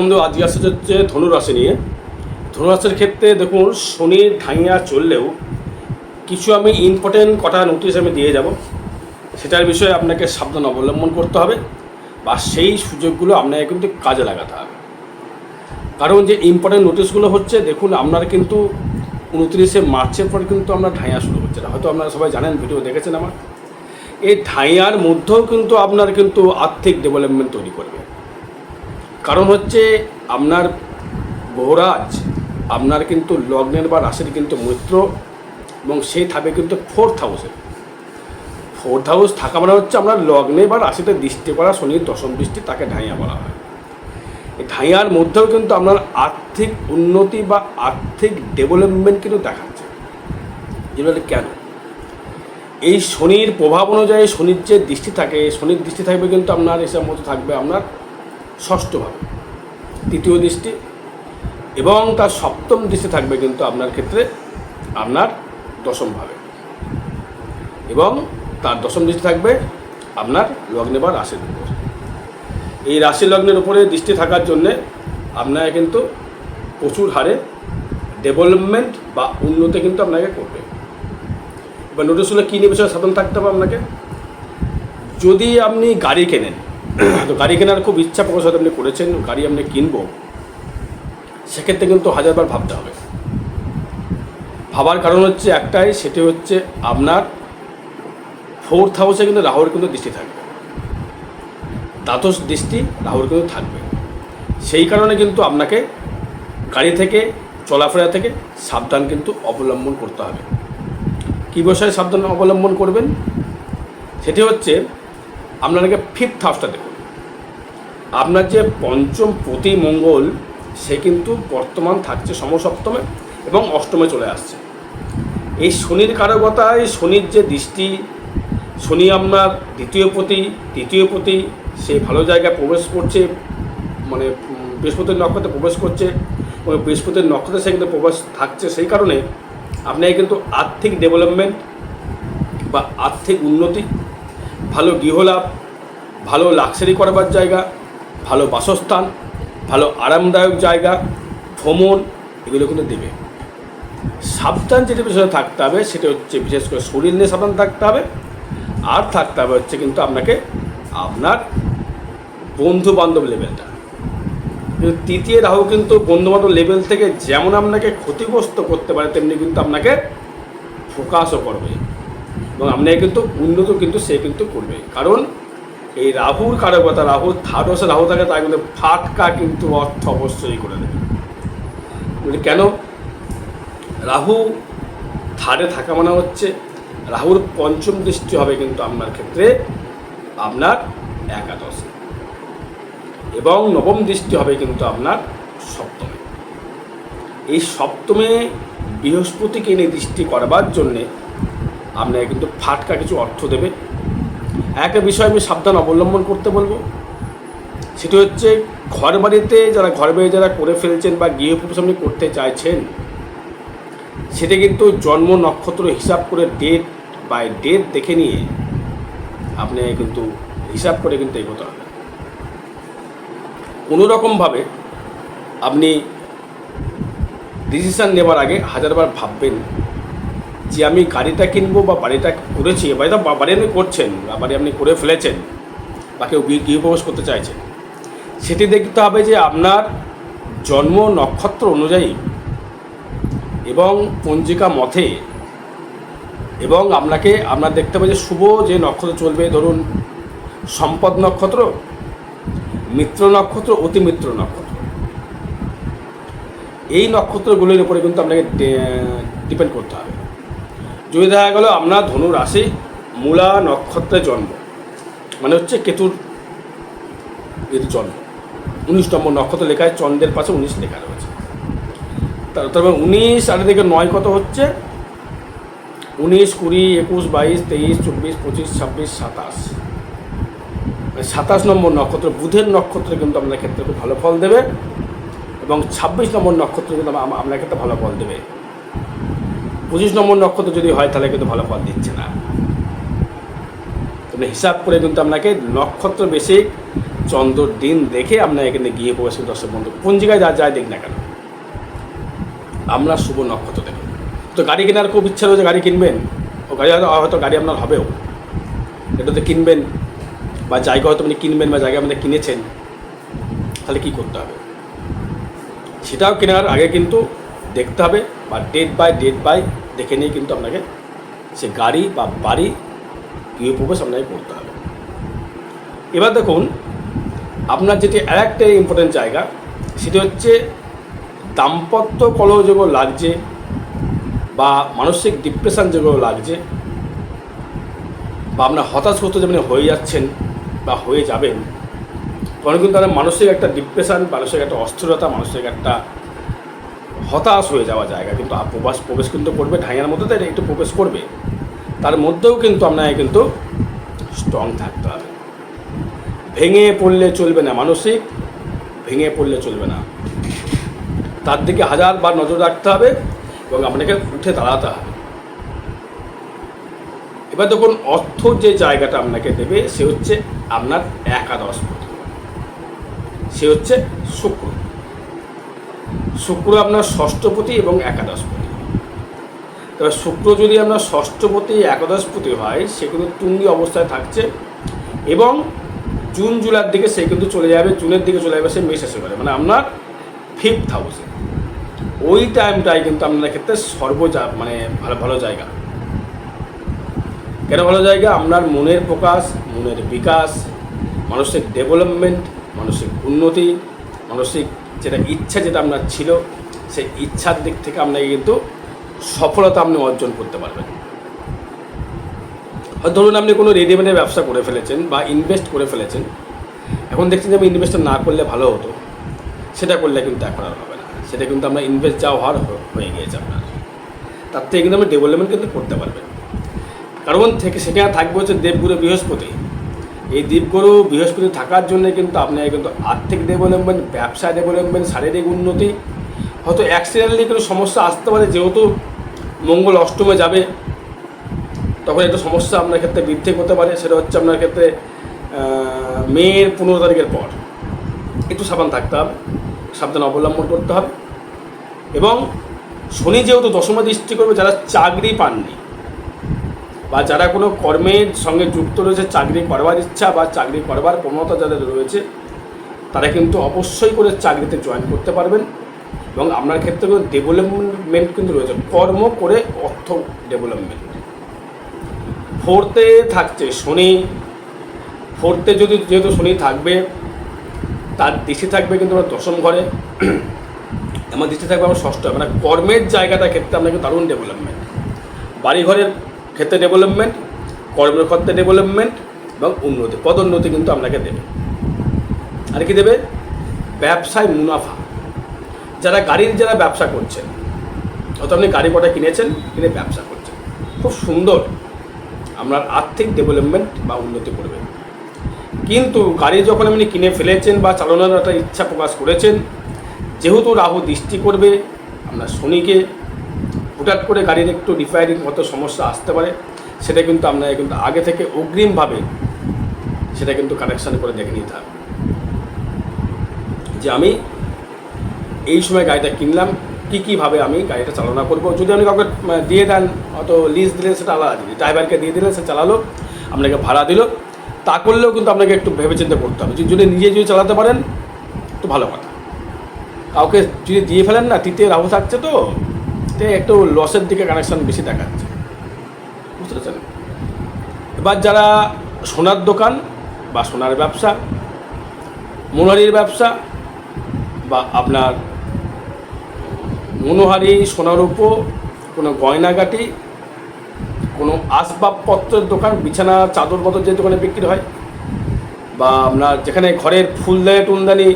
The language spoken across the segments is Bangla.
বন্ধু আজকে আসছে হচ্ছে ধনুরাশি নিয়ে। ধনুরাশির ক্ষেত্রে দেখুন, শনির ঢাইয়া চললেও কিছু আমি ইম্পর্টেন্ট কটা নোটিশ আমি দিয়ে যাব, সেটার বিষয়ে আপনাকে সাবধান অবলম্বন করতে হবে বা সেই সুযোগগুলো আপনাকে কিন্তু কাজে লাগাতে হবে। কারণ যে ইম্পর্টেন্ট নোটিশগুলো হচ্ছে, দেখুন আপনার কিন্তু 29শে মার্চের পর কিন্তু আমরা ঢাইয়া শুরু হচ্ছে না, হয়তো আপনারা সবাই জানেন, ভিডিও দেখেছেন আমার। এই ঢাইয়ার মধ্যেও কিন্তু আপনার কিন্তু আর্থিক ডেভেলপমেন্ট তৈরি করবে। কারণ হচ্ছে আপনার বহরাজ আপনার কিন্তু লগ্নের বা রাশির কিন্তু মিত্র, এবং সেই থাকবে কিন্তু 4th হাউসে। 4th হাউস থাকা মানে হচ্ছে আপনার লগ্নে বা রাশিতে দৃষ্টি করা শনির দশম দৃষ্টি, তাকে ঢাইয়া বলা হয়। এই ঢাইয়ার মধ্যেও কিন্তু আপনার আর্থিক উন্নতি বা আর্থিক ডেভেলপমেন্ট কিন্তু দেখাচ্ছে। যেগুলো কেন, এই শনির প্রভাব অনুযায়ী শনির যে দৃষ্টি থাকে, শনির দৃষ্টি থাকবে কিন্তু আপনার এসব মতো থাকবে আপনার ষষ্ঠভাবে, তৃতীয় দৃষ্টি, এবং তার সপ্তম দৃষ্টি থাকবে কিন্তু আপনার ক্ষেত্রে আপনার দশমভাবে, এবং তার দশম দৃষ্টি থাকবে আপনার লগ্নে বা রাশির উপর। এই রাশি লগ্নের উপরে দৃষ্টি থাকার জন্যে আপনাকে কিন্তু প্রচুর হারে ডেভেলপমেন্ট বা উন্নতি কিন্তু আপনাকে করবে। এবার নোটিশগুলো কী নিয়ে বিষয়ে সাবধান থাকতে হবে আপনাকে। যদি আপনি গাড়ি কেনেন, তো গাড়ি কেনার খুব ইচ্ছা প্রকাশ হয়তো আপনি করেছেন, গাড়ি আপনি কিনবো, সেক্ষেত্রে কিন্তু হাজারবার ভাবতে হবে। ভাবার কারণ হচ্ছে একটাই, সেটি হচ্ছে আপনার 4th হাউসে কিন্তু রাহুর কিন্তু দৃষ্টি থাকবে, দ্বাদশ দৃষ্টি রাহুর কিন্তু থাকবে। সেই কারণে কিন্তু আপনাকে গাড়ি থেকে, চলাফেরা থেকে সাবধান কিন্তু অবলম্বন করতে হবে। কী বিষয়ে সাবধান অবলম্বন করবেন, সেটি হচ্ছে আপনাকে 5th হাউসটা দেখুন। আপনার যে পঞ্চম প্রতি মঙ্গল, সে কিন্তু বর্তমান থাকছে সমসপ্তমে এবং অষ্টমে চলে আসছে। এই শনির কারকতায় শনির যে দৃষ্টি, শনি আপনার দ্বিতীয় প্রতি, তৃতীয় প্রতি, সে ভালো জায়গায় প্রবেশ করছে, মানে বৃহস্পতির নক্ষত্রে প্রবেশ করছে, এবং বৃহস্পতির নক্ষত্রে সে কিন্তু প্রবেশ থাকছে। সেই কারণে আপনাকে কিন্তু আর্থিক ডেভেলপমেন্ট বা আর্থিক উন্নতি, ভালো গৃহলাভ, ভালো লাক্সারি করবার জায়গা, ভালো বাসস্থান, ভালো আরামদায়ক জায়গা, ভ্রমণ, এগুলো কিন্তু দেবে। সাবধান যেটা বিষয়ে থাকতে হবে সেটা হচ্ছে বিশেষ করে শরীর নিয়ে সাবধান থাকতে হবে, আর থাকতে হবে হচ্ছে কিন্তু আপনাকে আপনার বন্ধুবান্ধব লেভেলটা। কিন্তু তৃতীয় রাহু কিন্তু বন্ধুবান্ধব লেভেল থেকে যেমন আপনাকে ক্ষতিগ্রস্ত করতে পারে, তেমনি কিন্তু আপনাকে ফোকাসও করবে, এবং আপনাকে কিন্তু উন্নত কিন্তু সে কিন্তু করবে। কারণ এই রাহুর কারকতা, রাহুর 3rd হাউসে রাহু থাকে, তাই কিন্তু ফাটকা কিন্তু অর্থ অবশ্যই করে দেবে। কেন, রাহু 3rd থাকা মানে হচ্ছে রাহুর পঞ্চম দৃষ্টি হবে কিন্তু আপনার ক্ষেত্রে আপনার একাদশে, এবং নবম দৃষ্টি হবে কিন্তু আপনার সপ্তমে। এই সপ্তমে বৃহস্পতিকে এনে দৃষ্টি করবার জন্যে আপনাকে কিন্তু ফাটকা কিছু অর্থ দেবে। একটা বিষয় আমি সাবধান অবলম্বন করতে বলবো, সেটি হচ্ছে ঘর বাড়িতে ঘর বাড়ি যারা করে ফেলছেন বা গৃহপ্রবেশ আপনি করতে চাইছেন, সেটা কিন্তু জন্ম নক্ষত্র হিসাব করে ডেট বাই ডেট দেখে নিয়ে আপনি কিন্তু হিসাব করে কিন্তু এগোতে হবে। কোনোরকমভাবে আপনি ডিসিশান নেবার আগে হাজারবার ভাববেন যে আমি গাড়িটা কিনবো বা বাড়িটা করেছি, বাড়ি আপনি করছেন বা বাড়ি আপনি করে ফেলেছেন বা কেউ গৃহপ্রবেশ করতে চাইছেন, সেটি দেখতে হবে যে আপনার জন্ম নক্ষত্র অনুযায়ী এবং পঞ্জিকা মতে, এবং আপনার দেখতে হবে যে শুভ যে নক্ষত্র চলবে, ধরুন সম্পদ নক্ষত্র, মিত্র নক্ষত্র, অতি মিত্র নক্ষত্র, এই নক্ষত্রগুলির উপরে কিন্তু আপনাকে ডিপেন্ড করতে হবে। যদি দেখা গেল আপনার ধনু রাশি মূলা নক্ষত্রে জন্ম, মানে হচ্ছে কেতুর জন্ম, 19 নম্বর নক্ষত্র লেখা হয়, চন্দ্রের পাশে 19 লেখা রয়েছে, তবে 19 আর দিকে 9 কত হচ্ছে, 19, 20, 21, 22, 23, 24, 25, 26, 27, 27 নম্বর নক্ষত্র বুধের নক্ষত্রে কিন্তু আপনার ক্ষেত্রে খুব ভালো ফল দেবে, এবং 26 নম্বর নক্ষত্র কিন্তু আপনার ক্ষেত্রে ভালো ফল দেবে। 25 নম্বর নক্ষত্র যদি হয় তাহলে কিন্তু ভালো ফল দিচ্ছে না। তবে হিসাব করে কিন্তু আপনাকে নক্ষত্র বেসিক চন্দ্রর দিন দেখে আপনার এখানে গিয়ে প্রবেশ করুন। দর্শক বন্ধু, কোন জায়গায় যায় দেখ না কেন, আমরা শুভ নক্ষত্র দেখুন। তো গাড়ি কেনার খুব ইচ্ছা রয়েছে, গাড়ি কিনবেন, ও গাড়ি হয়তো গাড়ি আপনার হবেও, এটা তো কিনবেন, বা জায়গা হয়তো আপনি কিনবেন বা জায়গা আপনি কিনেছেন, তাহলে কী করতে হবে? সেটাও কেনার আগে কিন্তু দেখতে হবে, বা ডেট বাই দেখে নিয়ে কিন্তু আপনাকে সে গাড়ি বা বাড়ি গৃহপ্রবেশ আপনাকে করতে হবে। এবার দেখুন, আপনার যেটি আরেকটা ইম্পর্টেন্ট জায়গা, সেটি হচ্ছে দাম্পত্য কলহ যেগুলো লাগছে বা মানসিক ডিপ্রেশন যেগুলো লাগছে, বা আপনার হতাশগ্রস্ত যেমন হয়ে যাচ্ছেন বা হয়ে যাবেন, তখন কিন্তু তাদের মানসিক একটা ডিপ্রেশন, মানসিক একটা অস্থিরতা, মানসিক একটা হতাশ হয়ে যাওয়া জায়গা কিন্তু প্রবেশ কিন্তু করবে। ঢাইয়ার মধ্যে তো একটু প্রবেশ করবে, তার মধ্যেও কিন্তু আপনাকে কিন্তু স্ট্রং থাকতে হবে। ভেঙে পড়লে চলবে না, মানসিক ভেঙে পড়লে চলবে না, তার দিকে হাজারবার নজর রাখতে হবে এবং আপনাকে উঠে দাঁড়াতে হবে। এবার দেখুন, অর্থ যে জায়গাটা আপনাকে দেবে সে হচ্ছে আপনার একাদশপতি, সে হচ্ছে শুক্র। শুক্র আপনার ষষ্ঠপতি এবং একাদশপতি। তবে শুক্র যদি আপনার ষষ্ঠপতি একাদশপতি হয়, সে কিন্তু তুঙ্গি অবস্থায় থাকছে এবং জুন জুলাইয়ের দিকে সে কিন্তু চলে যাবে, জুনের দিকে চলে যাবে সে মেষ রাশি করে, মানে আপনার 5th হাউসে। ওই টাইমটাই কিন্তু আপনার ক্ষেত্রে মানে ভালো জায়গা। কেন ভালো জায়গা? আপনার মনের প্রকাশ, মনের বিকাশ, মানসিক ডেভেলপমেন্ট, মানসিক উন্নতি, মানসিক যেটা ইচ্ছা যেটা আপনার ছিল, সেই ইচ্ছার দিক থেকে আপনাকে কিন্তু সফলতা আপনি অর্জন করতে পারবেন। ধরুন আপনি কোনো রেডিমেডের ব্যবসা করে ফেলেছেন বা ইনভেস্ট করে ফেলেছেন, এখন দেখছেন যে আমি ইনভেস্টটা না করলে ভালো হতো, সেটা করলে কিন্তু এখন আর হবে না, সেটা কিন্তু আপনার ইনভেস্ট যা হওয়ার হয়ে গিয়েছে আপনার, তার থেকে কিন্তু আপনি ডেভেলপমেন্ট কিন্তু করতে পারবেন। কারণ থেকে সেখানে থাকবে হচ্ছে দেবগুরু বৃহস্পতি। এই দেবগুরু বৃহস্পতি থাকার জন্য কিন্তু আপনাকে কিন্তু আর্থিক ডেভেলপমেন্ট, ব্যবসা ডেভেলপমেন্ট, শারীরিক উন্নতি, হয়তো অ্যাক্সিডেন্টালি কোনো সমস্যা আসতে পারে, যেহেতু মঙ্গল অষ্টমে যাবে, তখন একটা সমস্যা আপনার ক্ষেত্রে বৃদ্ধি করতে পারে। সেটা হচ্ছে আপনার ক্ষেত্রে মের 15 তারিখের পর একটু সাবধান থাকতে হবে, সাবধান অবলম্বন করতে হবে। এবং শনি যেহেতু দশমা দৃষ্টি করবে, যারা চাকরি পাননি বা যারা কোনো কর্মের সঙ্গে যুক্ত রয়েছে, চাকরি করবার ইচ্ছা বা চাকরি করবার প্রবণতা যাদের রয়েছে, তারা কিন্তু অবশ্যই করে চাকরিতে জয়েন করতে পারবেন। এবং আপনার ক্ষেত্রে কিন্তু ডেভেলপমেন্ট কিন্তু রয়েছে, কর্ম করে অর্থ ডেভেলপমেন্ট। 4th-এ থাকছে শনি। 4th-এ যেহেতু শনি থাকবে, তার দৃষ্টি থাকবে কিন্তু আমার দশম ঘরে, আমার দৃষ্টি থাকবে আমার ষষ্ঠ, মানে কর্মের জায়গাটার ক্ষেত্রে আপনাকে দারুণ ডেভেলপমেন্ট, বাড়িঘরের ক্ষেত্রে ডেভেলপমেন্ট, কর্মের ক্ষেত্রে ডেভেলপমেন্ট এবং উন্নতি, পদোন্নতি কিন্তু আপনাকে দেবে। আর কি দেবে? ব্যবসায় মুনাফা। যারা ব্যবসা করছেন, হয়তো আপনি গাড়ি কটা কিনেছেন, কিনে ব্যবসা করছেন, খুব সুন্দর আপনার আর্থিক ডেভেলপমেন্ট বা উন্নতি করবে। কিন্তু গাড়ি যখন আপনি কিনে ফেলেছেন বা চালানোর একটা ইচ্ছা প্রকাশ করেছেন, যেহেতু রাহু দৃষ্টি করবে আপনার শনিকে, হঠাৎ করে গাড়ির একটু রিপেয়ারিং মতো সমস্যা আসতে পারে, সেটা কিন্তু আপনাকে কিন্তু আগে থেকে অগ্রিমভাবে সেটা কিন্তু কানেকশান করে দেখে নিতে হবে যে আমি এই সময় গাড়িটা কিনলাম, কীভাবে আমি গাড়িটা চালনা করব। যদি আপনি কাউকে দিয়ে দেন, অত লিজ দিলেন, সেটা আলাদা জিনিস, ড্রাইভারকে দিয়ে দিলেন, সে চালালো, আপনাকে ভাড়া দিল, তা করলেও কিন্তু আপনাকে একটু ভেবেচিন্তে করতে হবে। যদি নিজে চালাতে পারেন তো ভালো কথা, কাউকে যদি দিয়ে ফেলেন না, তৃতীয় রাহু থাকছে তো একটু লসের দিকে কানেকশান বেশি দেখাচ্ছে, বুঝতে পারছেন। এবার যারা সোনার দোকান বা সোনার ব্যবসা, মনোহারির ব্যবসা, বা আপনার মনোহারি, সোনার উপর কোনো গয়নাগাটি, কোনো আসবাবপত্রের দোকান, বিছানা চাদর মতো যে দোকানে বিক্রি হয়, বা আপনার যেখানে ঘরের ফুলদানি টুলদানি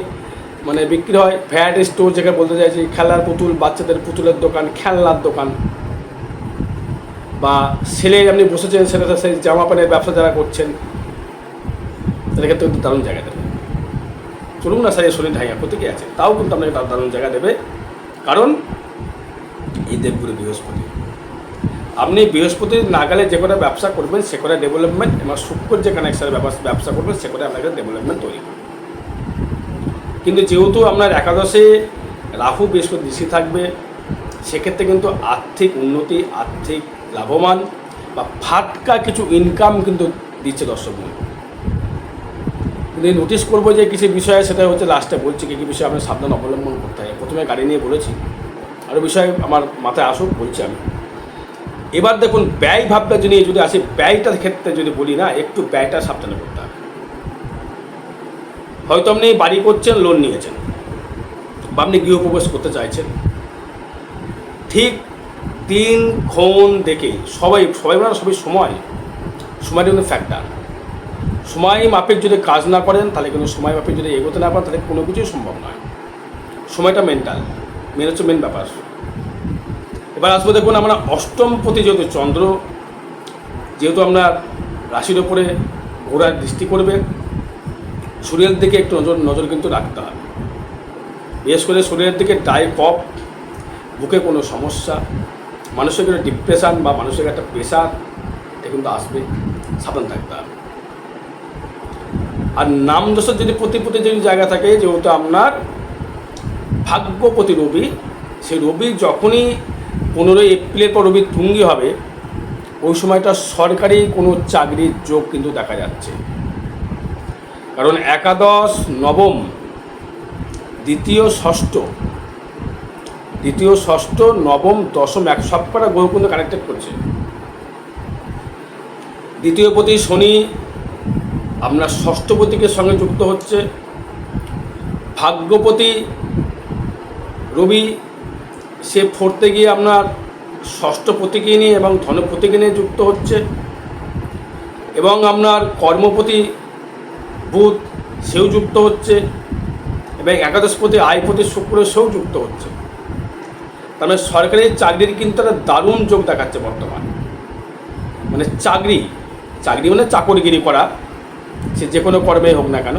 মানে বিক্রি হয়, ফ্যাট স্টোর যেখানে বলতে চাইছি, খেলার পুতুল, বাচ্চাদের পুতুলের দোকান, খেলনার দোকান, বা ছেলে আপনি বসেছেন, ছেলেটা সেই জামা প্যান্টের ব্যবসা যারা করছেন, তাদের ক্ষেত্রে কিন্তু দারুণ জায়গা দেবে। চলুন না স্যার, শনি ঢাইয়া প্রতীকে আছে, তাও কিন্তু আপনাকে দারুণ জায়গা দেবে। কারণ এই দেবগুরু বৃহস্পতি, আপনি বৃহস্পতির নাগালে যে করে ব্যবসা করবেন, সে করে ডেভেলপমেন্ট, এবং শুক্র যে কানেকশানের ব্যবসা করবেন, সে করে আপনাকে ডেভেলপমেন্ট তৈরি করবে। কিন্তু যেহেতু আপনার একাদশে রাহু বৃহস্পতি দৃষ্টি থাকবে, সেক্ষেত্রে কিন্তু আর্থিক উন্নতি, আর্থিক লাভবান বা ফাটকা কিছু ইনকাম কিন্তু দিচ্ছে দর্শক বন্ধু। কিন্তু নোটিস করবো যে কিছু বিষয়ে, সেটা হচ্ছে লাস্টে বলছি কী কী বিষয়ে আপনার সাবধান অবলম্বন করতে হয়। প্রথমে গাড়ি নিয়ে বলেছি, আরও বিষয় আমার মাথায় আসুক বলছি আমি। এবার দেখুন ব্যয় ভাবটা যদি আসি, ব্যয়টার ক্ষেত্রে যদি বলি না, একটু ব্যয়টা সাবধানে করতে হবে। হয়তো আপনি বাড়ি করছেন, লোন নিয়েছেন, বা আপনি গৃহপ্রবেশ করতে চাইছেন, ঠিক দিনক্ষণ দেখে সবাই সময়টা কিন্তু ফ্যাক্টর। সময় মাফিক যদি কাজ না করেন, তাহলে কিন্তু সময় মাফিক যদি এগোতে না পারেন, তাহলে কোনো কিছুই সম্ভব নয়। সময়টা মেন হচ্ছে মেন ব্যাপার। এবার আসবো, দেখুন আমরা অষ্টমপতি যেহেতু চন্দ্র, যেহেতু আমরা রাশির ওপরে ঘোড়ার দৃষ্টি করবে, শরীরের দিকে একটু নজর কিন্তু রাখতে হবে। বিশেষ করে শরীরের দিকে কফ, বুকে কোনো সমস্যা, মানুষের কোনো ডিপ্রেশান বা মানুষের একটা প্রেশার, এটা কিন্তু আসবে, সাবধান থাকতে হবে। আর নামদোষের যদি প্রতি যদি জায়গা থাকে, যেহেতু আপনার ভাগ্যপতি রবি, সেই রবি যখনই 15 এপ্রিলের পর রবি তুঙ্গি হবে, ওই সময়টা সরকারি কোনো চাকরির যোগ কিন্তু দেখা যাচ্ছে। কারণ একাদশ, নবম, দ্বিতীয় ষষ্ঠ, নবম, দশম, এক সবকটা গ্রহ কিন্তু কানেক্টেড করছে। দ্বিতীয় পতি শনি আপনার ষষ্ঠপতিকে সঙ্গে যুক্ত হচ্ছে, ভাগ্যপতি রবি সে ফোর্থে গিয়ে আপনার ষষ্ঠপতিকে নিয়ে এবং ধনপতিকে নিয়ে যুক্ত হচ্ছে, এবং আপনার কর্মপতি বুধ সেও যুক্ত হচ্ছে, এবং একাদশপতি আয়পতি শুক্র সেও যুক্ত হচ্ছে। তার মানে সরকারি চাকরির কিন্তু একটা দারুণ যোগ দেখাচ্ছে বর্তমান। মানে চাকরি মানে চাকরিগিরি করা, সে যে কোনো কর্মে হোক না কেন,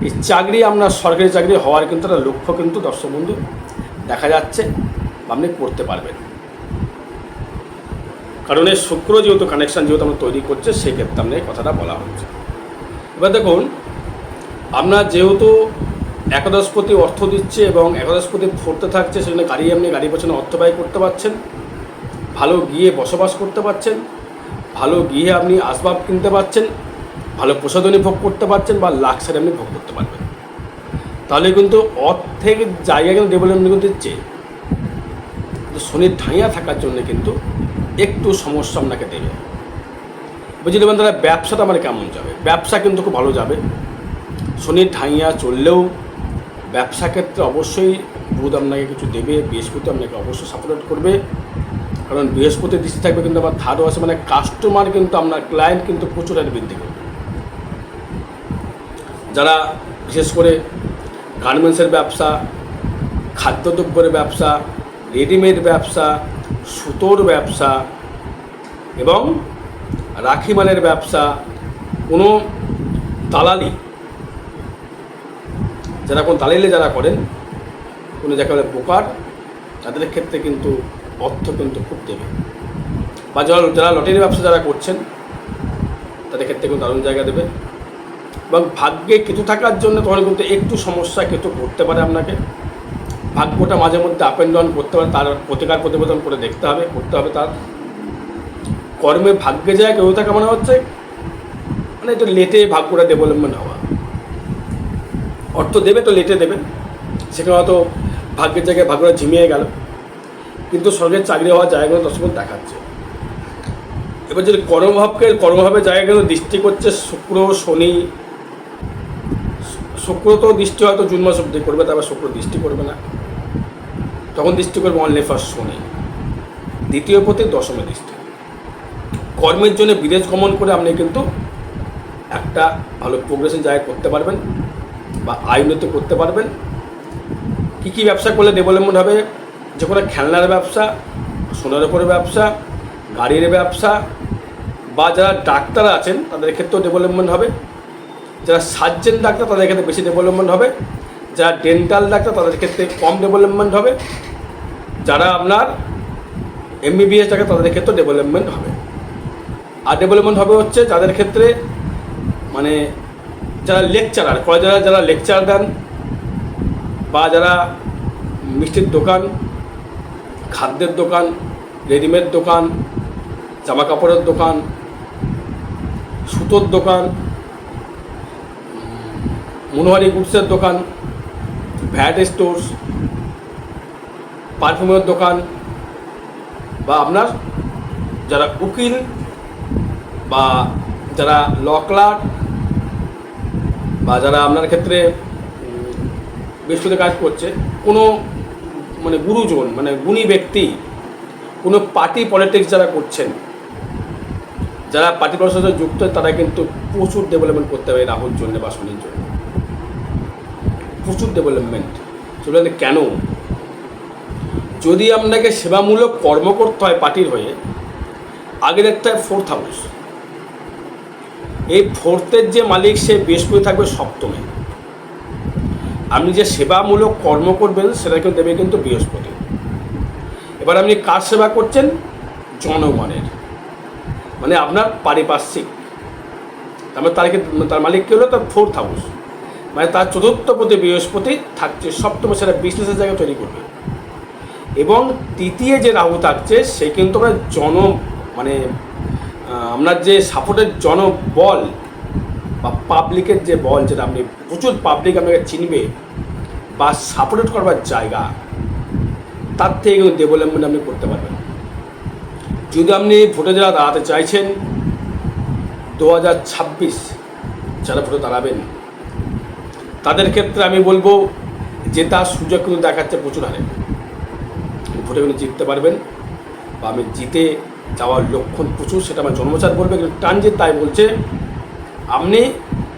এই চাকরি আপনার সরকারি চাকরি হওয়ার কিন্তু একটা লক্ষ্য কিন্তু দর্শক বন্ধু দেখা যাচ্ছে, আপনি করতে পারবেন। কারণ এই শুক্র যেহেতু কানেকশান যেহেতু আমরা তৈরি করছে, সেক্ষেত্রে আপনার এই কথাটা বলা হচ্ছে। এবার দেখুন, আপনার যেহেতু একাদশপতি অর্থ দিচ্ছে এবং একাদশপতি ফোর্থে থাকছে, সেজন্য আপনি গাড়ি পেছনে অর্থ ব্যয় করতে পারছেন, ভালো গিয়ে বসবাস করতে পারছেন, ভালো গিয়ে আপনি আসবাব কিনতে পারছেন, ভালো প্রসাধনী ভোগ করতে পারছেন, বা লাক্সারি আপনি ভোগ করতে পারবেন। তাহলে কিন্তু অর্থের জায়গা কিন্তু ডেভেলপমেন্ট কিন্তু দিচ্ছে। শনির ঢাইয়া থাকার জন্য কিন্তু একটু সমস্যা আপনাকে দেবে। বুঝলি বন্ধুরা, ব্যবসাটা আমার কেমন যাবে? ব্যবসা কিন্তু খুব ভালো যাবে। শনির ঢাইয়া চললেও ব্যবসা ক্ষেত্রে অবশ্যই বুধ আপনাকে কিছু দেবে, বৃহস্পতি আপনাকে অবশ্যই সাপোর্ট করবে। কারণ বৃহস্পতির দৃষ্টি থাকবে কিন্তু আবার থার্ড আছে, মানে কাস্টমার কিন্তু আপনার ক্লায়েন্ট কিন্তু প্রচুর হারে বৃদ্ধি করবে। যারা বিশেষ করে গার্মেন্টসের ব্যবসা, খাদ্যদ্রব্যের ব্যবসা, রেডিমেড ব্যবসা, সুতোর ব্যবসা এবং রাখি মালের ব্যবসা, কোনো দালালি, যারা করেন, কোনো যাকে বলে ব্রোকার, তাদের ক্ষেত্রে কিন্তু অর্থ কিন্তু খুব দেবে। বা যারা লটারির ব্যবসা যারা করছেন, তাদের ক্ষেত্রে কিন্তু দারুণ জায়গা দেবে। এবং ভাগ্যে কিছু থাকার জন্য তখন কিন্তু একটু সমস্যা কিন্তু করতে পারে আপনাকে। ভাগ্যটা মাঝে মধ্যে আপ অ্যান্ড ডাউন করতে পারে, তার প্রতিবেদন করে করতে হবে। তার কর্মে ভাগ্যে যায় কেউ থাকা মানে হচ্ছে মানে একটু লেটে ভাগ্যটা ডেভেলপমেন্ট হওয়া। অর্থ দেবে তো লেটে দেবে, সেখানে হয়তো ভাগ্যের জায়গায় ভাগ্যটা ঝিমিয়ে গেল, কিন্তু সরকারি চাকরি হওয়ার জায়গাগুলো দর্শক দেখাচ্ছে। এবার যদি কর্মভাবের জায়গাগুলো দৃষ্টি করছে শুক্র, শনি। শুক্র তো দৃষ্টি হয়তো জুন মাস অবধি করবে, তারপর শুক্র দৃষ্টি করবে না, তখন দৃষ্টি করবে অনলি ফার্স্ট শনি, দ্বিতীয় পতি দশমে দৃষ্টি। কর্মের জন্য বিদেশ গমন করে আপনি কিন্তু একটা ভালো প্রোগ্রেশন জায়গা করতে পারবেন বা আয় উন্নতি করতে পারবেন। কী ব্যবসা করলে ডেভেলপমেন্ট হবে? যে কোনো খেলনার ব্যবসা, সোনার উপরে ব্যবসা, গাড়ির ব্যবসা, বা যারা ডাক্তার আছেন তাদের ক্ষেত্রেও ডেভেলপমেন্ট হবে। যারা সার্জেন ডাক্তার তাদের ক্ষেত্রে বেশি ডেভেলপমেন্ট হবে। যারা ডেন্টাল ডাক্তার তাদের ক্ষেত্রে কম ডেভেলপমেন্ট হবে। যারা আপনার MBBS ডাক্তার তাদের ক্ষেত্রে ডেভেলপমেন্ট হবে। আর ডেভেলপমেন্ট হবে হচ্ছে যাদের ক্ষেত্রে মানে যারা লেকচারার কলেজে যারা লেকচার দেন, বা যারা মিষ্টির দোকান, খাদ্যের দোকান, রেডিমেড দোকান, জামা কাপড়ের দোকান, সুতোর দোকান, মনোহারি গুডসের দোকান, ভ্যাট স্টোর্স, পারফিউমের দোকান, বা আপনার যারা উকিল বা যারা ল ক্লার্ক, বা যারা আপনার ক্ষেত্রে বৃহস্পতি কাজ করছে, কোনো মানে গুরুজন মানে গুণী ব্যক্তি, কোনো পার্টি পলিটিক্স যারা করছেন, যারা পার্টি পলিটিক্সের সাথে যুক্ত, তারা কিন্তু প্রচুর ডেভেলপমেন্ট করতে হবে রাহুর জন্য বা শনির জন্য, প্রচুর ডেভেলপমেন্ট। সেগুলো কেন? যদি আপনাকে সেবামূলক কর্ম করতে হয় পার্টির হয়ে, আগের একটা 4th হাউস, এই 4th-এর যে মালিক সে বৃহস্পতি থাকবে সপ্তমে। আপনি যে সেবামূলক কর্ম করবেন সেটা কিন্তু দেবে কিন্তু বৃহস্পতি। এবার আপনি কার সেবা করছেন? জনগণের, মানে আপনার পারিপার্শ্বিক। তারপরে তার মালিক কী হলো? তার 4th হাউস, মানে তার 4র্থ প্রতি বৃহস্পতি থাকছে সপ্তমে, সেটা বিজনেসের জায়গা তৈরি করবে। এবং তৃতীয় যে রাহু থাকছে সে কিন্তু আপনার মানে আপনার যে সাপোর্টের জনবল বা পাবলিকের যে বল, যেটা আপনি প্রচুর পাবলিক আপনাকে চিনবে বা সাপোর্ট করবার জায়গা, তার থেকে কিন্তু ডেভেলপমেন্ট আপনি করতে পারবেন। যদি আপনি ভোটে যারা দাঁড়াতে চাইছেন, 2026 যারা ভোটে দাঁড়াবেন, তাদের ক্ষেত্রে আমি বলবো যে তার সুযোগ কিন্তু দেখাচ্ছে প্রচুর হারে। ভোটে কিন্তু জিততে পারবেন, বা আমি জিতে যাওয়ার লক্ষণ প্রচুর, সেটা আমার জন্মচার বলবে। কিন্তু ট্রানজিট তাই বলছে আপনি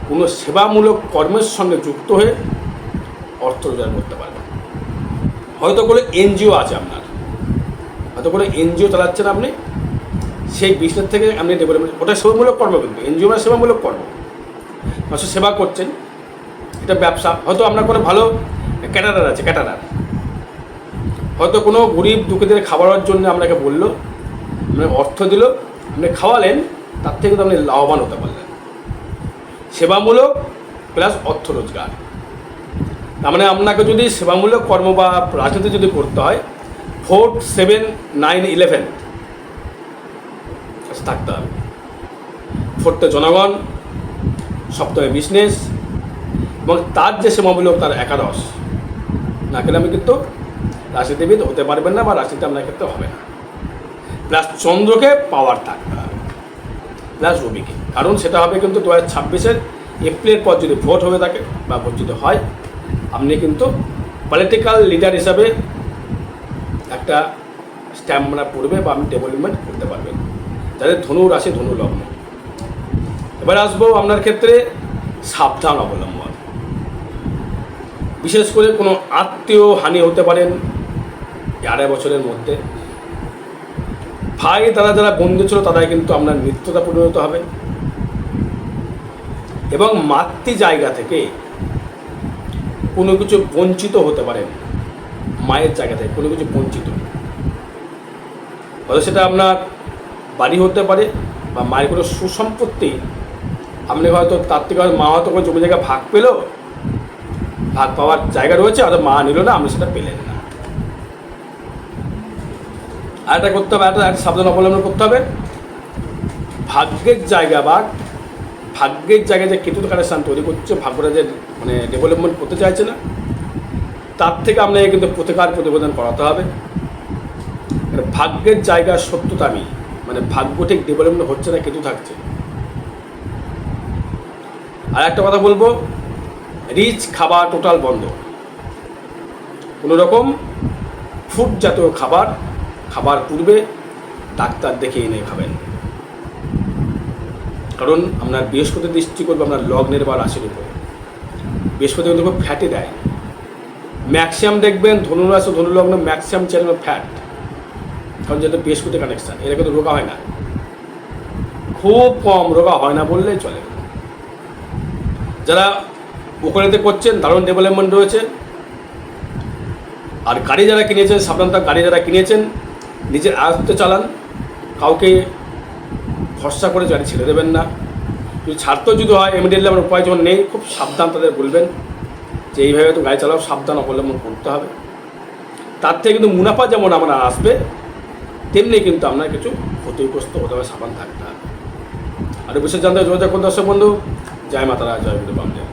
কোনো সেবামূলক কর্মের সঙ্গে যুক্ত হয়ে অর্থ রোজগার করতে পারবেন। হয়তো কোনো এনজিও আছে আপনার, হয়তো কোনো এনজিও চালাচ্ছেন আপনি, সেই বিজনেস থেকে আপনি ডেভেলপমেন্ট, ওটা সেবামূলক কর্ম, কিন্তু এনজিও মানে সেবামূলক কর্ম, মানুষের সেবা করছেন, এটা ব্যবসা। হয়তো আপনার কোনো ভালো ক্যাটারার আছে, ক্যাটারার হয়তো কোনো গরিব দুঃখীদের খাওয়ানোর জন্য আপনাকে বললো, আপনাকে অর্থ দিল, আপনি খাওয়ালেন, তার থেকে তো আপনি লাভবান হতে পারলেন। সেবামূলক প্লাস অর্থ রোজগার, তার মানে আপনাকে যদি সেবামূলক কর্ম বা রাজনীতি যদি করতে হয়, 4, 7, 9, 11 থাকতে হবে। 4th জনগণ, সপ্তমে বিজনেস, এবং তার যে সেবামূলক তার একাদশ না গেলে আমি কিন্তু রাজনীতিবিদ হতে পারবেন না, বা রাজনীতি আপনার ক্ষেত্রে হবে না। প্লাস চন্দ্রকে পাওয়ার থাকতে হবে, প্লাস রবিকে, কারণ সেটা হবে কিন্তু 2026-এর এপ্রিলের পর যদি ভোট হয়ে থাকে বা ভোট যদি হয়, আপনি কিন্তু পলিটিক্যাল লিডার হিসাবে একটা স্ট্যাম্প আপনার পড়বে, বা আপনি ডেভেলপমেন্ট করতে পারবেন। যাদের ধনু রাশি, ধনু লগ্ন। এবার আসবো আপনার ক্ষেত্রে সাবধান অবলম্বন। বিশেষ করে কোনো আত্মীয় হানি হতে পারেন 2.5 বছরের মধ্যে। ভাই তারা যারা বন্ধু ছিল তারাই কিন্তু আপনার মিত্রতা পরিণত হবে। এবং মাতৃ জায়গা থেকে কোনো কিছু বঞ্চিত হতে পারেন, মায়ের জায়গা থেকে কোনো কিছু বঞ্চিত, হয়তো সেটা আপনার বাড়ি হতে পারে, বা মায়ের কোনো সুসম্পত্তি আপনি হয়তো তার থেকে হয়তো মা হয়তো কোনো জমি জায়গা ভাগ পেল, ভাগ পাওয়ার জায়গা রয়েছে, হয়তো মা নিল না, আপনি সেটা পেলেন না। আর এটা করতে হবে, একটা সাবধান অবলম্বন করতে হবে। ভাগ্যের জায়গা বা ভাগ্যের জায়গায় যে কেতু কানেকশান তৈরি করছে, ভাগ্যটা যে মানে ডেভেলপমেন্ট করতে চাইছে না, তার থেকে আপনাকে কিন্তু প্রতিবেদন করাতে হবে। ভাগ্যের জায়গা সত্যতা আমি, মানে ভাগ্য ঠিক ডেভেলপমেন্ট হচ্ছে না, কেতু থাকছে। আর একটা কথা বলবো, রিচ খাবার টোটাল বন্ধ। কোনো রকম ফুড জাতীয় খাবার পূর্বে ডাক্তার দেখে এনে খাবেন, কারণ আপনার বৃহস্পতি দৃষ্টি করবে আপনার লগ্নের বা রাশির উপর। বৃহস্পতি কিন্তু খুব ফ্যাটে দেয়। ম্যাক্সিমাম দেখবেন ধনুরাশি, ধনুলগ্ন ম্যাক্সিমাম চ্যানেল ফ্যাট, কারণ যেহেতু বৃহস্পতি কানেকশান, এরা কিন্তু রোগা হয় না, খুব কম রোগা হয় না বললেই চলে। যারা ওখানেতে করছেন দারুণ ডেভেলপমেন্ট রয়েছে। আর গাড়ি যারা কিনেছেন, সাধারণত গাড়ি যারা কিনেছেন নিজের আয়ত্তে চালান, কাউকে ভরসা করে গাড়ি ছেড়ে দেবেন না। যদি ছাড়তেও যদি হয় ইমিডিয়েটলি আমার উপায় যখন নেই, খুব সাবধান তাদের বলবেন যে যে এইভাবে তো গাড়ি চালাও, সাবধান অবলম্বন করতে হবে। তার থেকে কিন্তু মুনাফা যেমন আমরা আসবে, তেমনি কিন্তু আপনার কিছু ক্ষতিগ্রস্ত হতে হবে, সাবধান থাকতে হবে। আর বিশেষ জানতে যোগাযোগ করুন দর্শক বন্ধু। জয় মাতারা, জয় গুরু বামদেব।